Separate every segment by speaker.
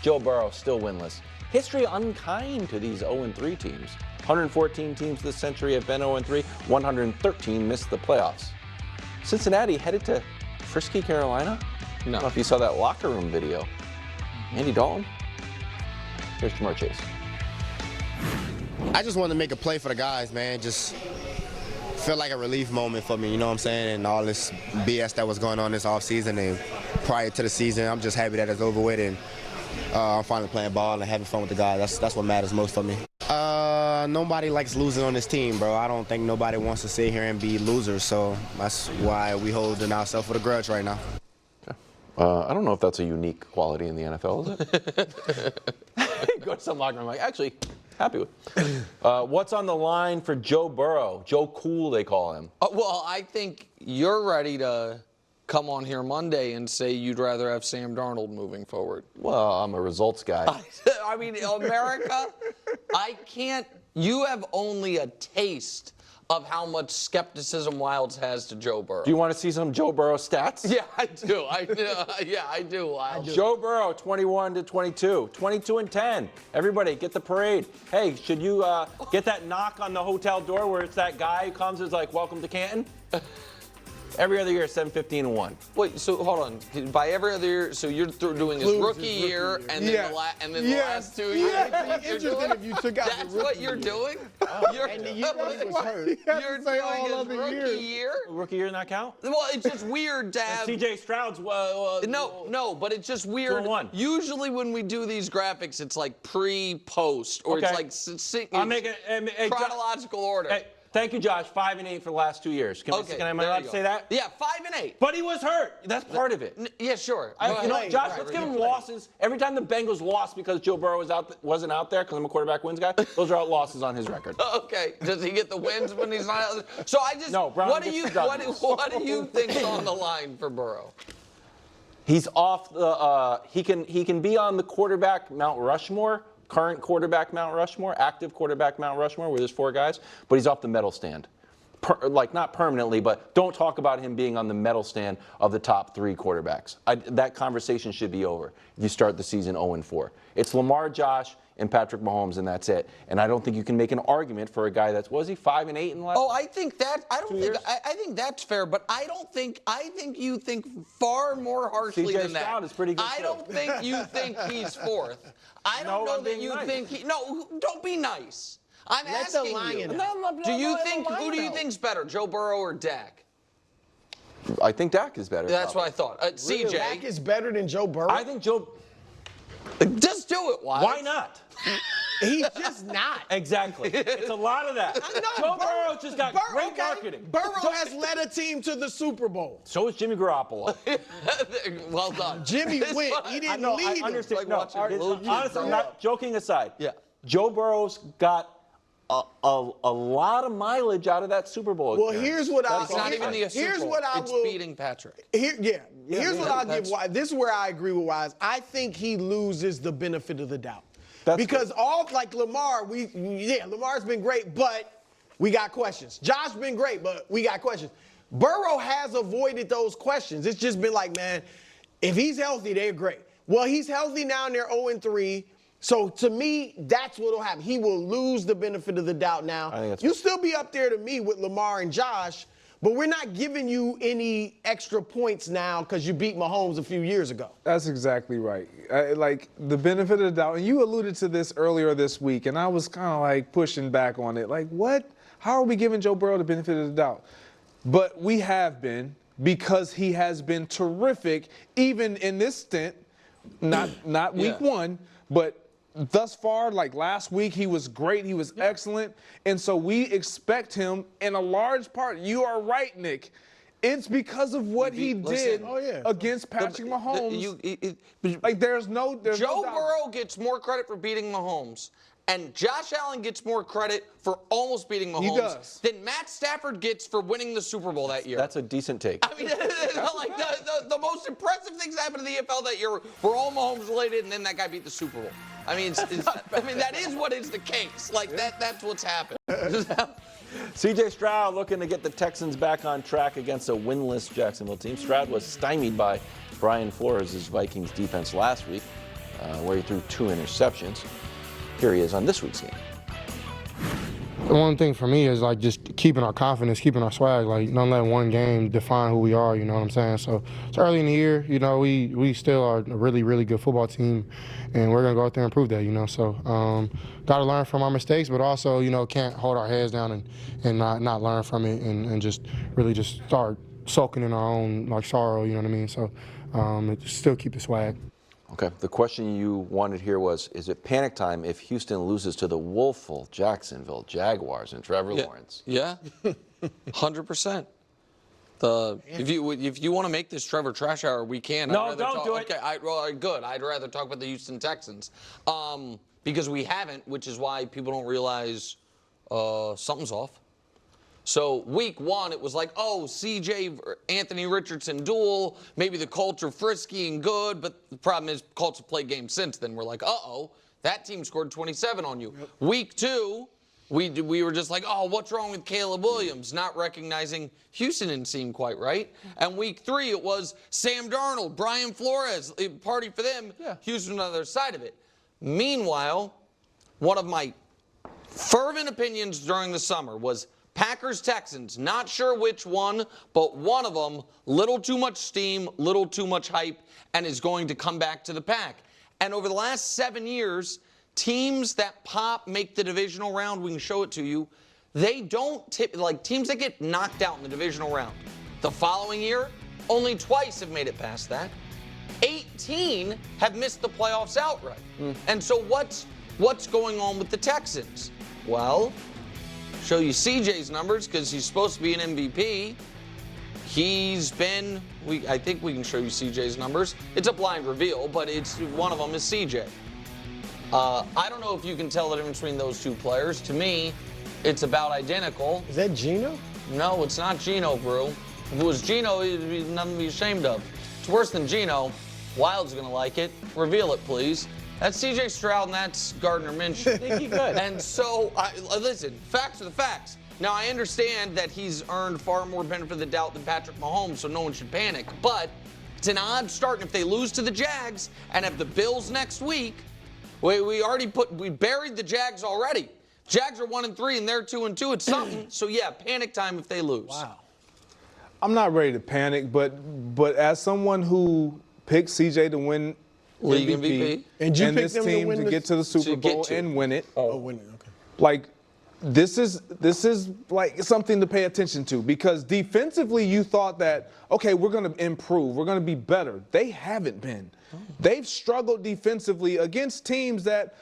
Speaker 1: Joe Burrow still winless. History unkind to these 0-3 teams. 114 teams this century have been 0-3. 113 missed the playoffs. Cincinnati headed to Frisky, Carolina? I don't know if you saw that locker room video. Andy Dalton? Here's Jamar Chase.
Speaker 2: I just wanted to make a play for the guys, man. Just felt like a relief moment for me, you know what I'm saying? And all this BS that was going on this offseason and prior to the season, I'm just happy that it's over with and I'm finally playing ball and having fun with the guys. That's what matters most for me. Nobody likes losing on this team, bro. I don't think nobody wants to sit here and be losers, so that's why we holding ourselves with a grudge right now.
Speaker 1: I don't know if that's a unique quality in the NFL, is it? Go to some locker room like, actually, happy with. What's on the line for Joe Burrow? Joe Cool, they call him.
Speaker 3: Well, I think you're ready to come on here Monday and say you'd rather have Sam Darnold moving forward.
Speaker 1: Well, I'm a results guy.
Speaker 3: I mean, America, I can't. You have only a taste of how much skepticism Wilds has to Joe Burrow.
Speaker 1: Do you want to see some Joe Burrow stats?
Speaker 3: Yeah, I do. Yeah, I do. Wilds.
Speaker 1: Joe Burrow, 21-22, 22-10. Everybody, get the parade. Hey, should you get that knock on the hotel door where it's that guy who comes and is like, "Welcome to Canton"? Every other year, 7-15-1.
Speaker 3: Wait, so hold on. By every other year, so you're doing his rookie year, and then the last 2 years.
Speaker 4: Yeah, it'd be interesting if you took out
Speaker 3: That's
Speaker 4: the
Speaker 3: what you're doing?
Speaker 4: And the year he was hurt.
Speaker 3: You're doing his rookie year?
Speaker 1: Rookie year not count?
Speaker 3: Well, it's just weird to have.
Speaker 1: C.J. Stroud's.
Speaker 3: No, but it's just weird.
Speaker 1: 2-1.
Speaker 3: Usually when we do these graphics, it's like pre-post, or
Speaker 1: Okay.
Speaker 3: it's like
Speaker 1: I'll make it
Speaker 3: chronological order.
Speaker 1: Hey, thank you, Josh. 5-8 for the last 2 years. Am I allowed to say that?
Speaker 3: Yeah, 5-8.
Speaker 1: But he was hurt. That's part of it.
Speaker 3: Yeah, sure.
Speaker 1: Josh, let's give him losses. Every time the Bengals lost because Joe Burrow wasn't out there, because I'm a quarterback wins guy, those are losses on his record.
Speaker 3: Okay. Does he get the wins when he's not out there? So I just.
Speaker 1: No, Brown
Speaker 3: what do
Speaker 1: gets
Speaker 3: you
Speaker 1: the W's.
Speaker 3: what do you think's on the line for Burrow?
Speaker 1: He's off the. He can be on the quarterback Mount Rushmore. Current quarterback Mount Rushmore, active quarterback Mount Rushmore, where there's 4 guys, but he's off the medal stand. Not permanently, but don't talk about him being on the medal stand of the top 3 quarterbacks. That conversation should be over if you start the season 0-4. It's Lamar, Josh, and Patrick Mahomes, and that's it. And I don't think you can make an argument for a guy that's, was he 5-8 in the last?
Speaker 3: Oh, I think that. I don't
Speaker 1: 2
Speaker 3: think.
Speaker 1: years?
Speaker 3: I think that's fair, but I don't think. I think you think far more harshly
Speaker 1: C.J.
Speaker 3: than that.
Speaker 1: Stroud is pretty good,
Speaker 3: I
Speaker 1: too.
Speaker 3: don't think you think he's 4th. I don't know
Speaker 1: I'm
Speaker 3: that
Speaker 1: being
Speaker 3: you
Speaker 1: nice.
Speaker 3: think he. No, don't be nice. I'm
Speaker 4: Let the
Speaker 3: asking
Speaker 4: lion
Speaker 3: you.
Speaker 4: out.
Speaker 3: Do you think who do you think's better, Joe Burrow or Dak?
Speaker 1: I think Dak is better.
Speaker 3: That's
Speaker 1: probably.
Speaker 3: what I thought. CJ,
Speaker 4: Dak is better than Joe Burrow.
Speaker 1: I think Joe.
Speaker 3: just do it.
Speaker 1: Why not?
Speaker 4: He's just not.
Speaker 1: Exactly. It's a lot of that. Joe Burrow just got great marketing.
Speaker 4: Burrow has led a team to the Super Bowl.
Speaker 1: So is Jimmy Garoppolo.
Speaker 3: Well done.
Speaker 4: Jimmy went. He didn't lead
Speaker 1: I
Speaker 4: him.
Speaker 1: understand.
Speaker 3: Like
Speaker 1: No,
Speaker 3: watching little kids
Speaker 1: honestly,
Speaker 3: grow
Speaker 1: I'm not
Speaker 3: up.
Speaker 1: joking aside.
Speaker 3: Yeah.
Speaker 1: Joe Burrow's got a lot of mileage out of that Super Bowl.
Speaker 4: Well,
Speaker 1: experience.
Speaker 4: here's what
Speaker 3: It's not even the Super
Speaker 4: Here's
Speaker 3: Bowl.
Speaker 4: what I
Speaker 3: It's
Speaker 4: will.
Speaker 3: beating Patrick.
Speaker 4: Here's what I'll give
Speaker 3: that's-
Speaker 4: Wise. This is where I agree with Wise. I think he loses the benefit of the doubt.
Speaker 1: That's
Speaker 4: because all like Lamar, Lamar's been great, but we got questions. Josh been great, but we got questions. Burrow has avoided those questions. It's just been like, man, if he's healthy, they're great. Well, he's healthy now and they're 0-3. So to me, that's what'll happen. He will lose the benefit of the doubt now.
Speaker 1: I think that's
Speaker 4: You'll still be up there to me with Lamar and Josh, but we're not giving you any extra points now because you beat Mahomes a few years ago.
Speaker 5: That's exactly right. Like the benefit of the doubt, and you alluded to this earlier this week, and I was kind of like pushing back on it. Like, what? How are we giving Joe Burrow the benefit of the doubt? But we have been, because he has been terrific, even in this stint, not week 1, but thus far, like last week, he was great. He was excellent. And so we expect him in a large part. You are right, Nick. It's because of what he did against Patrick Mahomes. There's no
Speaker 3: Joe
Speaker 5: doubt.
Speaker 3: Burrow gets more credit for beating Mahomes, and Josh Allen gets more credit for almost beating Mahomes than Matt Stafford gets for winning the Super Bowl that year.
Speaker 1: That's a decent take.
Speaker 3: I mean, like the most impressive things happened to the NFL that year were all Mahomes related, and then that guy beat the Super Bowl. I mean, that is what is the case. Like that's what's happened.
Speaker 1: C.J. Stroud looking to get the Texans back on track against a winless Jacksonville team. Stroud was stymied by Brian Flores' Vikings defense last week. where he threw 2 interceptions. Here he is on this week's game.
Speaker 6: The one thing for me is like just keeping our confidence, keeping our swag. Like don't let one game define who we are. You know what I'm saying? So it's early in the year. You know, we still are a really, really good football team, and we're gonna go out there and prove that. You know, so got to learn from our mistakes, but also can't hold our heads down and not learn from it and just really just start sulking in our own like sorrow. You know what I mean? So still keep the swag.
Speaker 1: Okay, the question you wanted here was, is it panic time if Houston loses to the woeful Jacksonville Jaguars and Trevor Lawrence?
Speaker 3: Yeah, 100%. If you want to make this Trevor Trash Hour, we can.
Speaker 1: No, don't do it.
Speaker 3: Okay, good. I'd rather talk about the Houston Texans because we haven't, which is why people don't realize something's off. So week 1, it was like, oh, CJ, Anthony Richardson duel. Maybe the Colts are frisky and good, but the problem is Colts have played games since then. We're like, uh-oh, that team scored 27 on you. Yep. Week 2, we were just like, oh, what's wrong with Caleb Williams? Not recognizing Houston didn't seem quite right. And week 3, it was Sam Darnold, Brian Flores, party for them. Yeah. Houston on the other side of it. Meanwhile, one of my fervent opinions during the summer was Packers-Texans, not sure which one, but one of them, little too much steam, little too much hype, and is going to come back to the pack. And over the last 7 years, teams that pop, make the divisional round, we can show it to you, they don't like teams that get knocked out in the divisional round. The following year, only twice have made it past that. 18 have missed the playoffs outright. And so what's going on with the Texans? Well, show you CJ's numbers because he's supposed to be an MVP. He's been, I think we can show you CJ's numbers. It's a blind reveal, but one of them is CJ. I don't know if you can tell the difference between those 2 players. To me, it's about identical.
Speaker 4: Is that Geno?
Speaker 3: No, it's not Geno, Brew. If it was Geno, it'd be nothing to be ashamed of. It's worse than Geno. Wild's gonna like it. Reveal it, please. That's C.J. Stroud and that's Gardner Minshew.
Speaker 1: I think he could.
Speaker 3: And so, listen, facts are the facts. Now, I understand that he's earned far more benefit of the doubt than Patrick Mahomes, so no one should panic. But it's an odd start, and if they lose to the Jags and have the Bills next week, we buried the Jags already. Jags are 1-3 and they're 2-2. It's something. So yeah, panic time if they lose.
Speaker 4: Wow.
Speaker 5: I'm not ready to panic, but as someone who picked CJ to win
Speaker 3: League MVP.
Speaker 4: And
Speaker 5: this team to get to the Super Bowl and win it.
Speaker 4: Oh, win it. Okay.
Speaker 5: Like, this is like something to pay attention to because defensively you thought that, okay, we're going to improve. We're going to be better. They haven't been. They've struggled defensively against teams that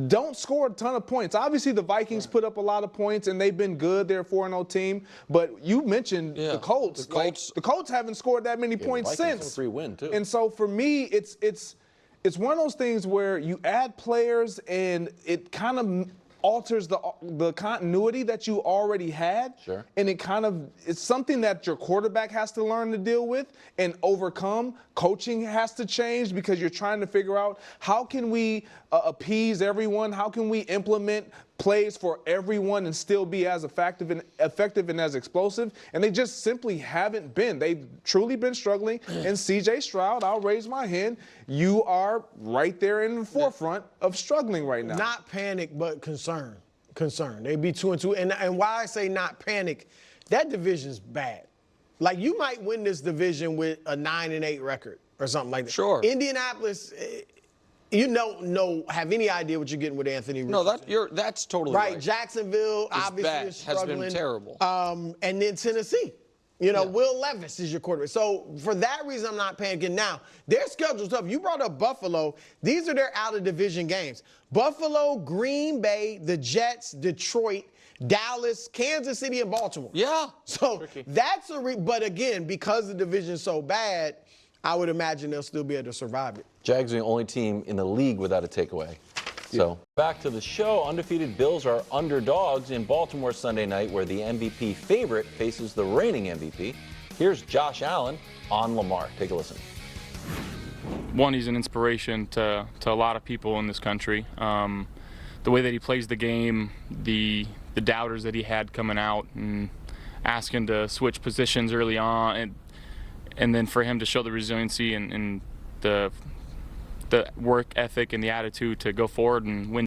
Speaker 5: don't score a ton of points. Obviously, the Vikings put up a lot of points, and they've been good. They're a 4-0 team. But you mentioned the Colts. The Colts haven't scored that many points since.
Speaker 1: Free win too.
Speaker 5: And so for me, it's one of those things where you add players, and it kind of alters the continuity that you already had.
Speaker 1: Sure.
Speaker 5: And it's something that your quarterback has to learn to deal with and overcome. Coaching has to change because you're trying to figure out how can we appease everyone? How can we implement plays for everyone and still be as effective and as explosive? And they just simply haven't been. They've truly been struggling. And C.J. Stroud, I'll raise my hand, you are right there in the forefront of struggling right now.
Speaker 4: Not panic, but concern. They'd be 2-2. And why I say not panic, that division's bad. Like, you might win this division with a 9-8 record or something like that.
Speaker 3: Sure.
Speaker 4: Indianapolis, you don't have any idea what you're getting with Anthony Richardson.
Speaker 3: No, that's totally right.
Speaker 4: Jacksonville obviously
Speaker 3: bad.
Speaker 4: is struggling.
Speaker 3: Has been terrible.
Speaker 4: And then Tennessee. Will Levis is your quarterback. So for that reason, I'm not panicking. Now, their schedule's tough. You brought up Buffalo. These are their out-of-division games. Buffalo, Green Bay, the Jets, Detroit, Dallas, Kansas City, and Baltimore.
Speaker 3: Yeah.
Speaker 4: So that's but again, because the division's so bad, I would imagine they'll still be able to survive it.
Speaker 1: Jags are the only team in the league without a takeaway. So back to the show. Undefeated Bills are underdogs in Baltimore Sunday night, where the MVP favorite faces the reigning MVP. Here's Josh Allen on Lamar. Take a listen.
Speaker 7: One, he's an inspiration to a lot of people in this country. The way that he plays the game, the doubters that he had coming out and asking to switch positions early on, and then for him to show the resiliency and the the work ethic and the attitude to go forward and win.